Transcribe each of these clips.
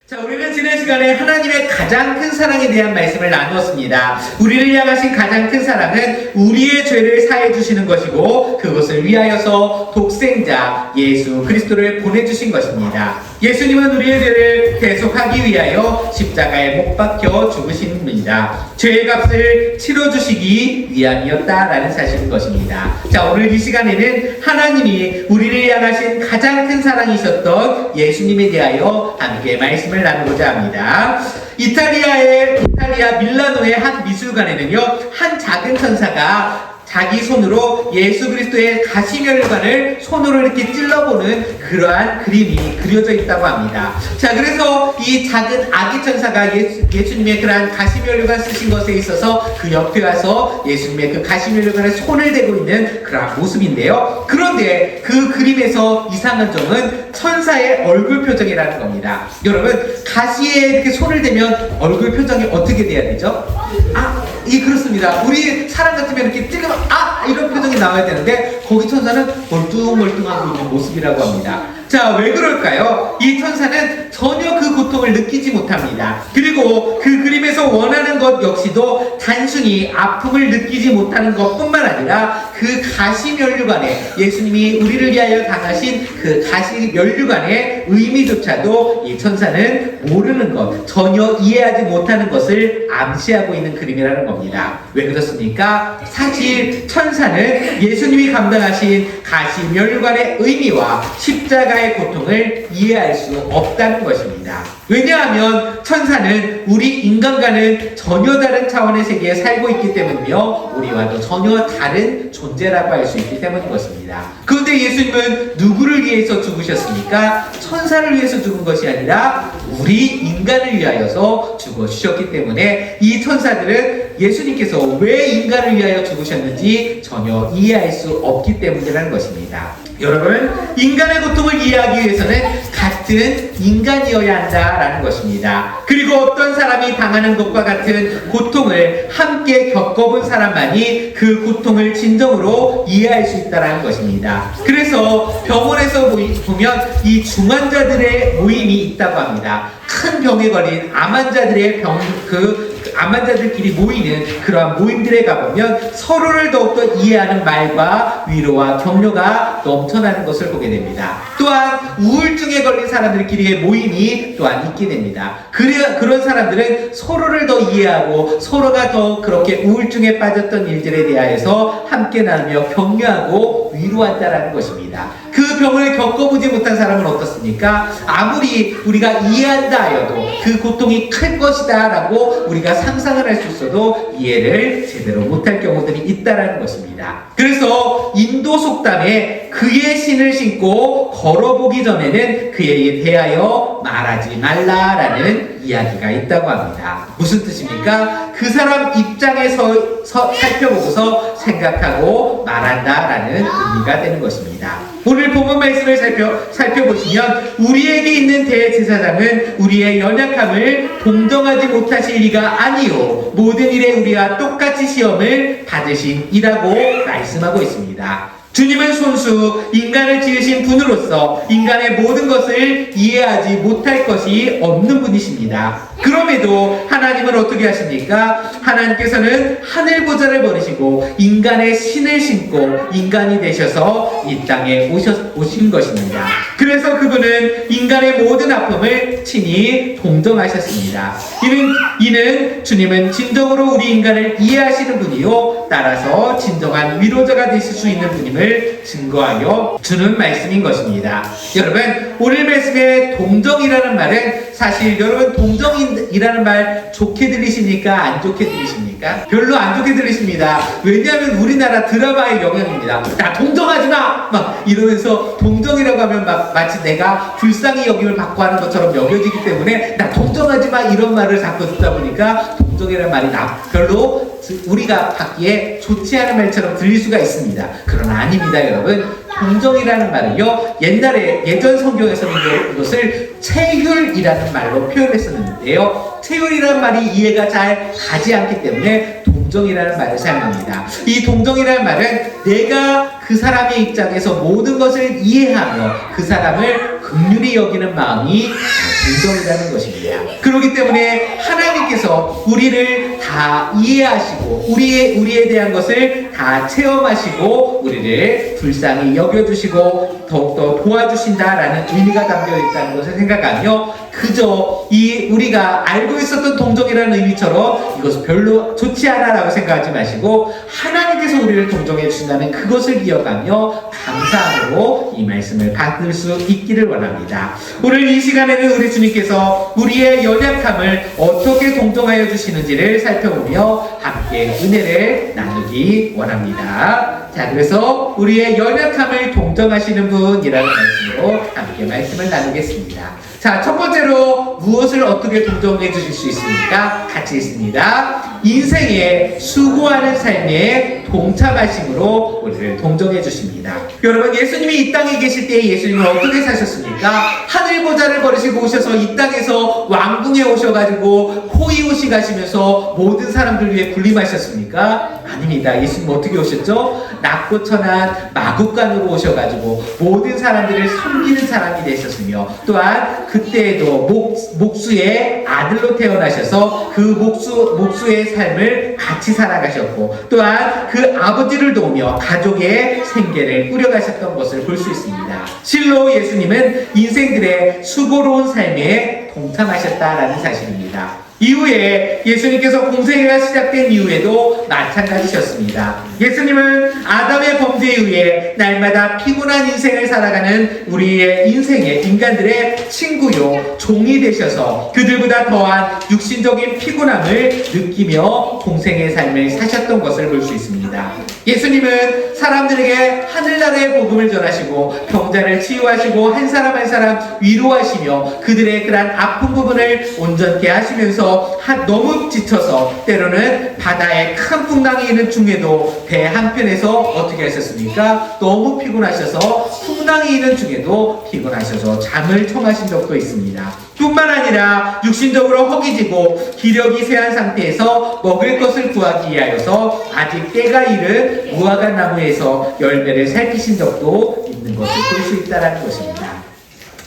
자, 우리는 지난 시간에 하나님의 가장 큰 사랑에 대한 말씀을 나누었습니다. 우리를 향하신 가장 큰 사랑은 우리의 죄를 사해 주시는 것이고 그것을 위하여서 독생자 예수 그리스도를 보내주신 것입니다. 예수님은 우리의 죄를 대속하기 위하여 십자가에 못 박혀 죽으신 분입니다. 죄의 값을 치러주시기 위함이었다라는 사실인 것입니다. 자, 오늘 이 시간에는 하나님이 우리를 향하신 가장 큰 사랑이셨던 예수님에 대하여 함께 말씀을 나누고자 합니다. 이탈리아 밀라노의 한 미술관에는요, 한 작은 천사가 자기 손으로 예수 그리스도의 가시면류관을 손으로 이렇게 찔러보는 그러한 그림이 그려져 있다고 합니다. 자, 그래서 이 작은 아기 천사가 예수님의 그러한 가시면류관 쓰신 것에 있어서 그 옆에 와서 예수님의 그 가시면류관에 손을 대고 있는 그러한 모습인데요. 그런데 그 그림에서 이상한 점은 천사의 얼굴 표정이라는 겁니다. 여러분, 가시에 이렇게 손을 대면 얼굴 표정이 어떻게 돼야 되죠? 그렇습니다. 우리 사람 같으면 이렇게 찔러면 이런 표정이 나와야 되는데 거기 천사는 멀뚱멀뚱하고 있는 모습이라고 합니다. 자, 왜 그럴까요? 이 천사는 전혀 그 고통을 느끼지 못합니다. 그리고 그 그림에서 원하는 것 역시도 단순히 아픔을 느끼지 못하는 것뿐만 아니라 그 가시면류관에 예수님이 우리를 위하여 당하신 그 가시면류관의 의미조차도 이 천사는 모르는 것, 전혀 이해하지 못하는 것을 암시하고 있는 그림이라는 겁니다. 왜 그렇습니까? 사실 천사는 예수님이 감당하신 가시면류관의 의미와 십자가의 고통을 이해할 수 없다는 것입니다. 왜냐하면 천사는 우리 인간과는 전혀 다른 차원의 세계에 살고 있기 때문이며 우리와도 전혀 다른 존재라고 할 수 있기 때문인 것입니다. 그런데 예수님은 누구를 위해서 죽으셨습니까? 천사를 위해서 죽은 것이 아니라 우리 인간을 위하여서 죽어주셨기 때문에 이 천사들은 예수님께서 왜 인간을 위하여 죽으셨는지 전혀 이해할 수 없기 때문이라는 것입니다. 여러분, 인간의 고통을 이해하기 위해서는 같은 인간이어야 한다라는 것입니다. 그리고 어떤 사람이 당하는 것과 같은 고통을 함께 겪어본 사람만이 그 고통을 진정으로 이해할 수 있다는 것입니다. 그래서 병원에서 보면 이 중환자들의 모임이 있다고 합니다. 큰 병에 걸린 암 환자들의 암 환자들끼리 모이는 그러한 모임들에 가보면 서로를 더욱더 이해하는 말과 위로와 격려가 넘쳐나는 것을 보게 됩니다. 또한 우울증에 걸린 사람들끼리의 모임이 또한 있게 됩니다. 그런 사람들은 서로를 더 이해하고 서로가 더 그렇게 우울증에 빠졌던 일들에 대하여서 함께 나누며 격려하고 위로한다라는 것입니다. 그 병을 겪어보지 못한 사람은 어떻습니까? 아무리 우리가 이해한다 하여도 그 고통이 클 것이다 라고 우리가 상상을 할 수 있어도 이해를 제대로 못할 경우들이 있다라는 것입니다. 그래서 인도 속담에 그의 신을 신고 걸어보기 전에는 그에 대하여 말하지 말라라는 이야기가 있다고 합니다. 무슨 뜻입니까? 그 사람 입장에서 살펴보고서 생각하고 말한다라는 의미가 되는 것입니다. 오늘 본문 말씀을 살펴보시면 우리에게 있는 대제사장은 우리의 연약함을 동정하지 못하실 리가 아니요 모든 일에 우리와 똑같이 시험을 받으신이라고 말씀하고 있습니다. 주님은 손수 인간을 지으신 분으로서 인간의 모든 것을 이해하지 못할 것이 없는 분이십니다. 그럼에도 하나님은 어떻게 하십니까? 하나님께서는 하늘 보좌를 버리시고 인간의 신을 신고 인간이 되셔서 이 땅에 오신 것입니다. 그래서 그분은 인간의 모든 아픔을 친히 동정하셨습니다. 이는 주님은 진정으로 우리 인간을 이해하시는 분이요 따라서 진정한 위로자가 되실 수 있는 분임을 증거하여 주는 말씀인 것입니다. 여러분, 오늘 말씀의 동정이라는 말은 사실 여러분 동정이라는 말 좋게 들리십니까? 안 좋게 들리십니까? 별로 안 좋게 들리십니다. 왜냐하면 우리나라 드라마의 영향입니다. 나 동정하지 마! 막 이러면서 동정이라고 하면 마치 내가 불쌍히 여김을 받고 하는 것처럼 여겨지기 때문에 나 동정하지 마! 이런 말을 자꾸 듣다 보니까 동정이라는 말이 별로 우리가 받기에 좋지 않은 말처럼 들릴 수가 있습니다. 그러나 아닙니다, 여러분. 동정이라는 말은요, 예전 성경에서는 이것을 체휼이라는 말로 표현했었는데요. 체휼이라는 말이 이해가 잘 가지 않기 때문에 동정이라는 말을 사용합니다. 이 동정이라는 말은 내가 그 사람의 입장에서 모든 것을 이해하며 그 사람을 긍휼히 여기는 마음이 동정이라는 것입니다. 그렇기 때문에 하나님께서 우리를 다 이해하시고 우리에 대한 것을 다 체험하시고 우리를 불쌍히 여겨주시고 더욱더 도와주신다라는 의미가 담겨 있다는 것을 생각하며 그저 우리가 알고 있었던 동정이라는 의미처럼 이것은 별로 좋지 않아라고 생각하지 마시고 하나님께서 우리를 동정해 주신다는 그것을 기억하며 감사함으로 이 말씀을 받을 수 있기를 원합니다. 오늘 이 시간에는 우리 주님께서 우리의 연약함을 어떻게 동정하여 주시는지를 살펴보며 함께 은혜를 나누기 원합니다. 자, 그래서 우리의 연약함을 동정하시는 분이라는 말씀으로 함께 말씀을 나누겠습니다. 자, 첫 번째로 무엇을 어떻게 동정해 주실 수 있습니까? 같이 있습니다. 인생에 수고하는 삶에 동참하심으로 우리를 동정해 주십니다. 여러분, 예수님이 이 땅에 계실 때 예수님은 어떻게 사셨습니까? 하늘 보좌를 버리시고 오셔서 이 땅에서 왕궁에 오셔가지고 호의호식 하시면서 모든 사람들 위해 군림하셨습니까? 아닙니다. 예수님 어떻게 오셨죠? 낮고 천한 마국간으로 오셔가지고 모든 사람들을 섬기는 사람이 되셨으며 또한 그때에도 목수의 아들로 태어나셔서 그 목수의 삶을 같이 살아가셨고 또한 그 아버지를 도우며 가족의 생계를 꾸려가셨던 것을 볼 수 있습니다. 실로 예수님은 인생들의 수고로운 삶에 동참하셨다라는 사실입니다. 이후에 예수님께서 공생애가 시작된 이후에도 마찬가지셨습니다. 예수님은 아담의 범죄에 의해 날마다 피곤한 인생을 살아가는 우리의 인생의 인간들의 친구요 종이 되셔서 그들보다 더한 육신적인 피곤함을 느끼며 공생의 삶을 사셨던 것을 볼 수 있습니다. 예수님은 사람들에게 하늘나라의 복음을 전하시고 병자를 치유하시고 한 사람 한 사람 위로하시며 그들의 그러한 아픈 부분을 온전케 하시면서 너무 지쳐서 때로는 바다에 큰 풍랑이 있는 중에도 배 한편에서 어떻게 하셨습니까? 너무 피곤하셔서 풍랑이 있는 중에도 피곤하셔서 잠을 청하신 적도 있습니다. 뿐만 아니라 육신적으로 허기지고 기력이 쇠한 상태에서 먹을 것을 구하기 위하여서 아직 때가 이른 무화과 나무에서 열매를 살피신 적도 있는 것을 볼 수 있다는 것입니다.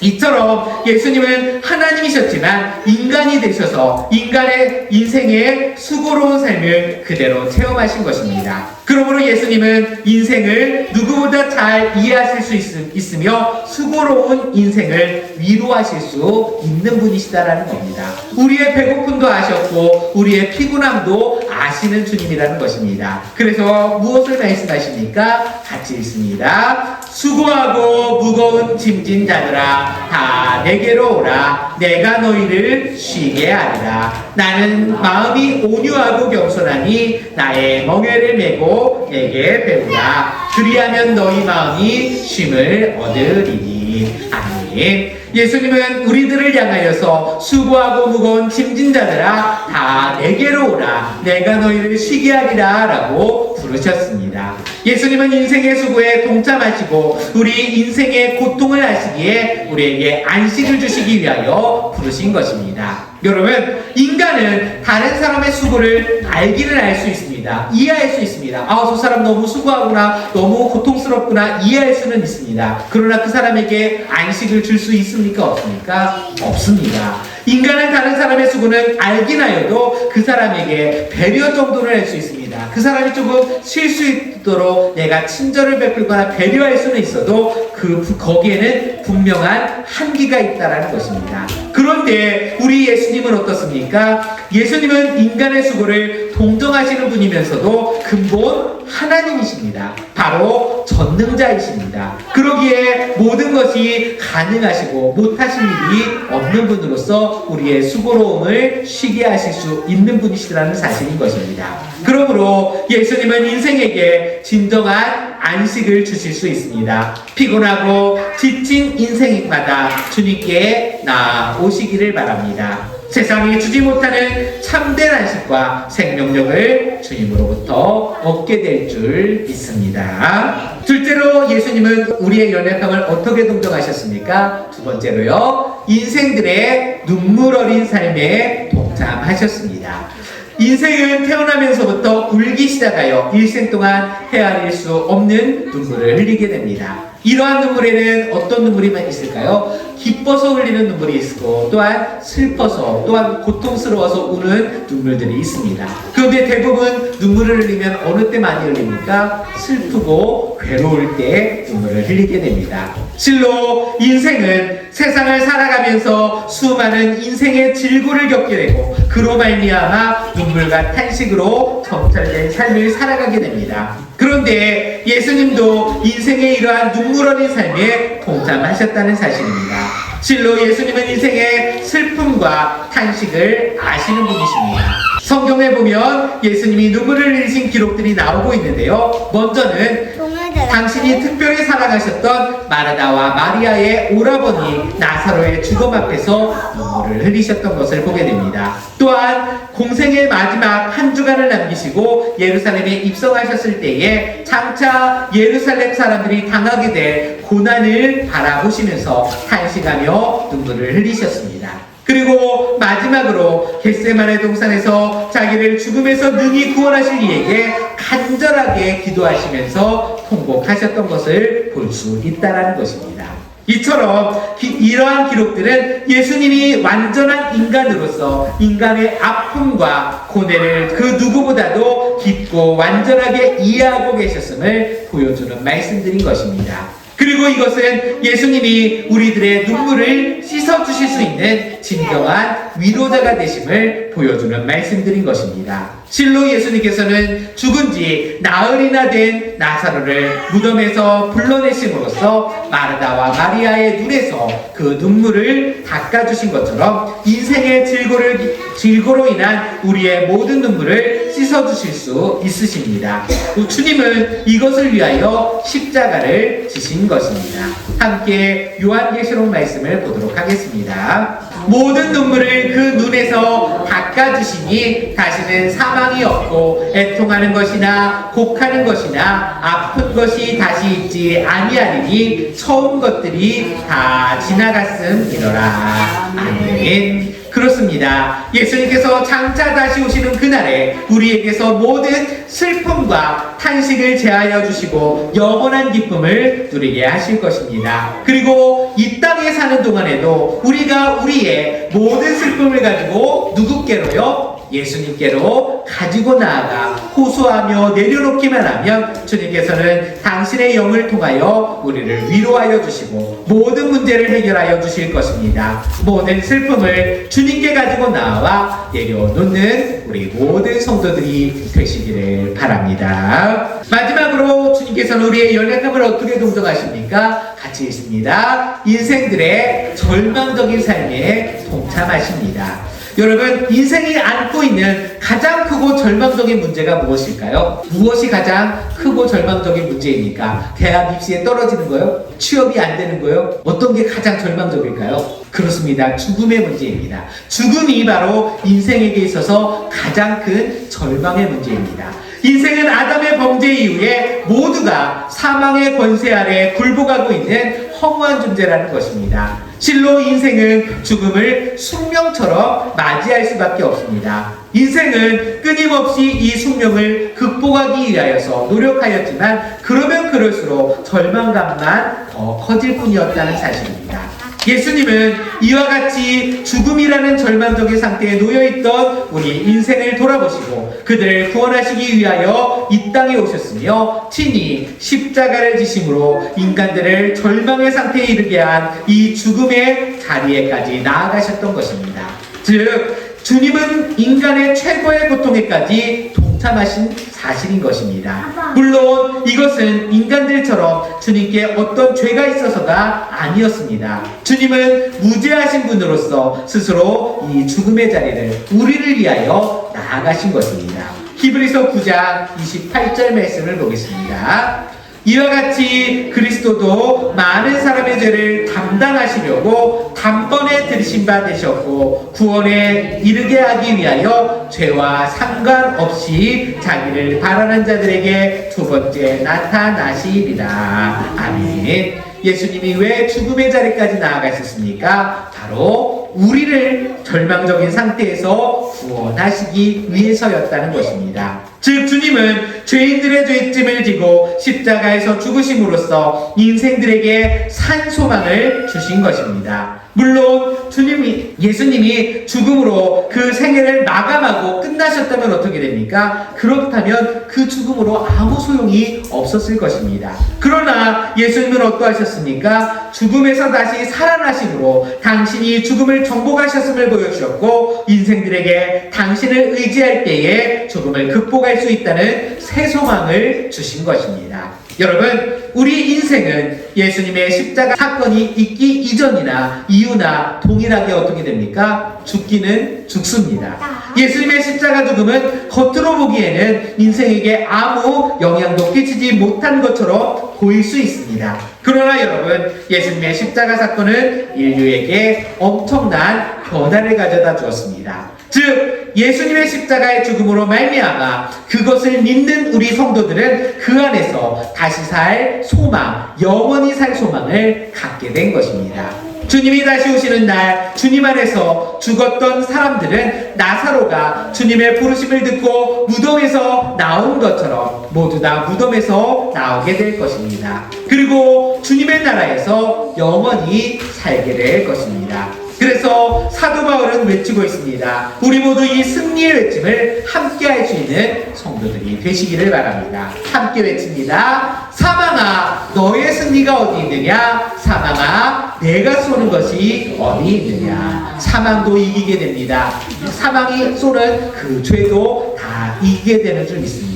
이처럼 예수님은 하나님이셨지만 인간이 되셔서 인간의 인생의 수고로운 삶을 그대로 체험하신 것입니다. 그러므로 예수님은 인생을 누구보다 잘 이해하실 수 있으며 수고로운 인생을 위로하실 수 있는 분이시다라는 겁니다. 우리의 배고픔도 아셨고 우리의 피곤함도 아시는 주님이라는 것입니다. 그래서 무엇을 말씀하십니까? 같이 읽습니다. 수고하고 무거운 짐진 자들아 다 내게로 오라. 내가 너희를 쉬게 하리라. 나는 마음이 온유하고 겸손하니 나의 멍에를 메고 내게 배우라. 그리하면 너희 마음이 쉼을 얻으리니. 아멘. 예수님은 우리들을 향하여서 수고하고 무거운 짐진 자들아 다 내게로 오라. 내가 너희를 쉬게 하리라 라고 부르셨습니다. 예수님은 인생의 수고에 동참하시고 우리 인생의 고통을 아시기에 우리에게 안식을 주시기 위하여 부르신 것입니다. 여러분, 인간은 다른 사람의 수고를 알기는 알 수 있습니다. 이해할 수 있습니다. 저 사람 너무 수고하구나, 너무 고통스럽구나 이해할 수는 있습니다. 그러나 그 사람에게 안식을 줄 수 있습니까? 없습니까? 없습니다. 인간은 다른 사람의 수고는 알긴 하여도 그 사람에게 배려 정도를 할 수 있습니다. 그 사람이 조금 쉴 수 있도록 내가 친절을 베풀거나 배려할 수는 있어도 거기에는 분명한 한계가 있다는 것입니다. 그런데 우리 예수님은 어떻습니까? 예수님은 인간의 수고를 동정하시는 분이면서도 근본 하나님이십니다. 바로 전능자이십니다. 그러기에 모든 것이 가능하시고 못하실 일이 없는 분으로서 우리의 수고로움을 쉬게 하실 수 있는 분이시라는 사실인 것입니다. 그러므로 예수님은 인생에게 진정한 안식을 주실 수 있습니다. 피곤하고 지친 인생마다 주님께 나아오시기를 바랍니다. 세상이 주지 못하는 참된 안식과 생명력을 주님으로부터 얻게 될 줄 믿습니다. 둘째로 예수님은 우리의 연약함을 어떻게 동정하셨습니까? 두 번째로요, 인생들의 눈물 어린 삶에 동참하셨습니다. 인생은 태어나면서부터 울기 시작하여 일생 동안 헤아릴 수 없는 눈물을 흘리게 됩니다. 이러한 눈물에는 어떤 눈물이 있을까요? 기뻐서 흘리는 눈물이 있고 또한 슬퍼서 또한 고통스러워서 우는 눈물들이 있습니다. 그런데 대부분 눈물을 흘리면 어느 때 많이 흘립니까? 슬프고 괴로울 때 눈물을 흘리게 됩니다. 실로 인생은 세상을 살아가면서 수많은 인생의 질고를 겪게 되고 그로 말미암아 눈물과 탄식으로 점철된 삶을 살아가게 됩니다. 그런데 예수님도 인생의 이러한 눈물 어린 삶에 동참하셨다는 사실입니다. 실로 예수님은 인생의 슬픔과 탄식을 아시는 분이십니다. 성경에 보면 예수님이 눈물을 흘리신 기록들이 나오고 있는데요. 먼저는 당신이 특별히 사랑하셨던 마르다와 마리아의 오라버니 나사로의 죽음 앞에서 눈물을 흘리셨던 것을 보게 됩니다. 또한 공생의 마지막 한 주간을 남기시고 예루살렘에 입성하셨을 때에 장차 예루살렘 사람들이 당하게 될 고난을 바라보시면서 탄식하며 눈물을 흘리셨습니다. 그리고 마지막으로 겟세마네 동산에서 자기를 죽음에서 능히 구원하실 이에게 간절하게 기도하시면서 통곡하셨던 것을 볼 수 있다는 것입니다. 이처럼 이러한 기록들은 예수님이 완전한 인간으로서 인간의 아픔과 고뇌를 그 누구보다도 깊고 완전하게 이해하고 계셨음을 보여주는 말씀들인 것입니다. 그리고 이것은 예수님이 우리들의 눈물을 씻어주실 수 있는 진정한 위로자가 되심을 보여주는 말씀들인 것입니다. 실로 예수님께서는 죽은 지 나흘이나 된 나사로를 무덤에서 불러내심으로써 마르다와 마리아의 눈에서 그 눈물을 닦아주신 것처럼 인생의 질고로 인한 우리의 모든 눈물을 씻어주실 수 있으십니다. 주님은 이것을 위하여 십자가를 지신 것입니다. 함께 요한계시록 말씀을 보도록 하겠습니다. 모든 눈물을 그 눈에서 닦아주시니 다시는 사망이 없고 애통하는 것이나 곡하는 것이나 아픈 것이 다시 있지 아니하리니 처음 것들이 다 지나갔음이로라. 아멘. 그렇습니다. 예수님께서 장차 다시 오시는 그날에 우리에게서 모든 슬픔과 탄식을 제하여 주시고 영원한 기쁨을 누리게 하실 것입니다. 그리고 이 땅에 사는 동안에도 우리가 우리의 모든 슬픔을 가지고 누구께로요? 예수님께로 가지고 나아가 호소하며 내려놓기만 하면 주님께서는 당신의 영을 통하여 우리를 위로하여 주시고 모든 문제를 해결하여 주실 것입니다. 모든 슬픔을 주님께 가지고 나와 내려놓는 우리 모든 성도들이 되시기를 바랍니다. 마지막으로 주님께서는 우리의 연약함을 어떻게 동정하십니까? 같이 있습니다. 인생들의 절망적인 삶에 동참하십니다. 여러분, 인생이 안고 있는 가장 크고 절망적인 문제가 무엇일까요? 무엇이 가장 크고 절망적인 문제입니까? 대학 입시에 떨어지는 거요? 취업이 안 되는 거요? 어떤 게 가장 절망적일까요? 그렇습니다. 죽음의 문제입니다. 죽음이 바로 인생에게 있어서 가장 큰 절망의 문제입니다. 인생은 아담의 범죄 이후에 모두가 사망의 권세 아래 굴복하고 있는 허무한 존재라는 것입니다. 실로 인생은 죽음을 숙명처럼 맞이할 수밖에 없습니다. 인생은 끊임없이 이 숙명을 극복하기 위하여서 노력하였지만 그러면 그럴수록 절망감만 더 커질 뿐이었다는 사실입니다. 예수님은 이와 같이 죽음이라는 절망적인 상태에 놓여있던 우리 인생을 돌아보시고 그들을 구원하시기 위하여 이 땅에 오셨으며 친히 십자가를 지심으로 인간들을 절망의 상태에 이르게 한 이 죽음의 자리에까지 나아가셨던 것입니다. 즉 주님은 인간의 최고의 고통에까지 동참하신 사실인 것입니다. 물론 이것은 인간들처럼 주님께 어떤 죄가 있어서가 아니었습니다. 주님은 무죄하신 분으로서 스스로 이 죽음의 자리를 우리를 위하여 나아가신 것입니다. 히브리서 9장 28절 말씀을 보겠습니다. 이와 같이 그리스도도 많은 사람의 죄를 담당하시려고 단번에 들으신 바 되셨고 구원에 이르게 하기 위하여 죄와 상관없이 자기를 바라는 자들에게 두 번째 나타나시리라. 아멘. 예수님이 왜 죽음의 자리까지 나아가셨습니까? 바로 우리를 절망적인 상태에서 구원하시기 위해서였다는 것입니다. 즉 주님은 죄인들의 죄짐을 지고 십자가에서 죽으심으로써 인생들에게 산 소망을 주신 것입니다. 물론 예수님이 죽음으로 그 생애를 마감하고 끝나셨다면 어떻게 됩니까? 그렇다면 그 죽음으로 아무 소용이 없었을 것입니다. 그러나 예수님은 어떠하셨습니까? 죽음에서 다시 살아나심으로 당신이 죽음을 정복하셨음을 보여주셨고, 인생들에게 당신을 의지할 때에 죽음을 극복할 수 있다는 새 소망을 주신 것입니다. 여러분, 우리 인생은 예수님의 십자가 사건이 있기 이전이나 이후나 동일하게 어떻게 됩니까? 죽기는 죽습니다. 예수님의 십자가 죽음은 겉으로 보기에는 인생에게 아무 영향도 끼치지 못한 것처럼 보일 수 있습니다. 그러나 여러분, 예수님의 십자가 사건은 인류에게 엄청난 변화를 가져다 주었습니다. 즉 예수님의 십자가의 죽음으로 말미암아 그것을 믿는 우리 성도들은 그 안에서 다시 살 소망, 영원히 살 소망을 갖게 된 것입니다. 주님이 다시 오시는 날 주님 안에서 죽었던 사람들은 나사로가 주님의 부르심을 듣고 무덤에서 나온 것처럼 모두 다 무덤에서 나오게 될 것입니다. 그리고 주님의 나라에서 영원히 살게 될 것입니다. 그래서 사도 바울은 외치고 있습니다. 우리 모두 이 승리의 외침을 함께 할 수 있는 성도들이 되시기를 바랍니다. 함께 외칩니다. 사망아, 너의 승리가 어디 있느냐? 사망아, 내가 쏘는 것이 어디 있느냐? 사망도 이기게 됩니다. 사망이 쏘는 그 죄도 다 이기게 되는 줄 믿습니다.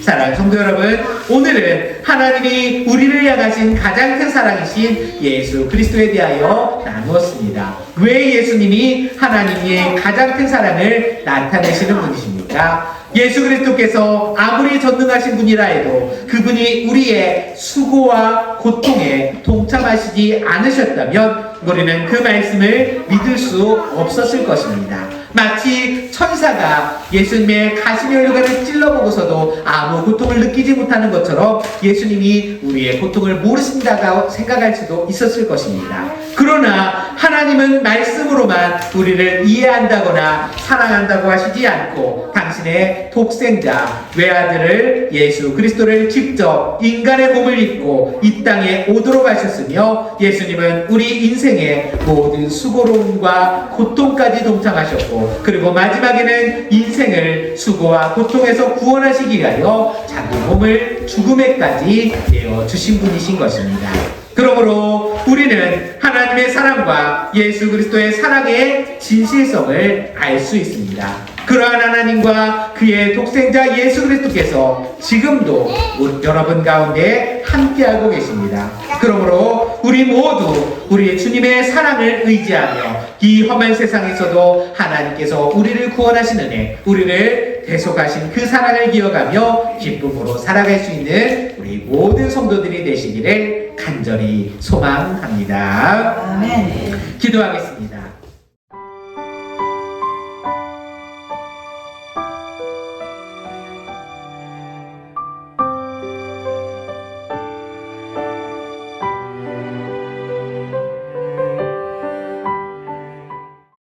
사랑하는 성도 여러분, 오늘은 하나님이 우리를 향하신 가장 큰 사랑이신 예수 그리스도에 대하여 나누었습니다. 왜 예수님이 하나님의 가장 큰 사랑을 나타내시는 분이십니까? 예수 그리스도께서 아무리 전능하신 분이라 해도 그분이 우리의 수고와 고통에 동참하시지 않으셨다면 우리는 그 말씀을 믿을 수 없었을 것입니다. 마치 천사가 예수님의 가시면류관을 찔러보고서도 아무 고통을 느끼지 못하는 것처럼 예수님이 우리의 고통을 모르신다고 생각할 수도 있었을 것입니다. 그러나 하나님은 말씀으로만 우리를 이해한다거나 사랑한다고 하시지 않고 당신의 독생자 외아들을 예수 그리스도를 직접 인간의 몸을 입고 이 땅에 오도록 하셨으며, 예수님은 우리 인생의 모든 수고로움과 고통까지 동참하셨고, 그리고 마지막에는 인생을 수고와 고통에서 구원하시기 위하여 자기 몸을 죽음에까지 내어주신 분이신 것입니다. 그러므로 우리는 하나님의 사랑과 예수 그리스도의 사랑의 진실성을 알 수 있습니다. 그러한 하나님과 그의 독생자 예수 그리스도께서 지금도 여러분 가운데 함께하고 계십니다. 그러므로 우리 모두 우리 주님의 사랑을 의지하며 이 험한 세상에서도 하나님께서 우리를 구원하시는 해, 우리를 대속하신 그 사랑을 기억하며 기쁨으로 살아갈 수 있는 우리 모든 성도들이 되시기를 간절히 소망합니다. 아멘. 기도하겠습니다.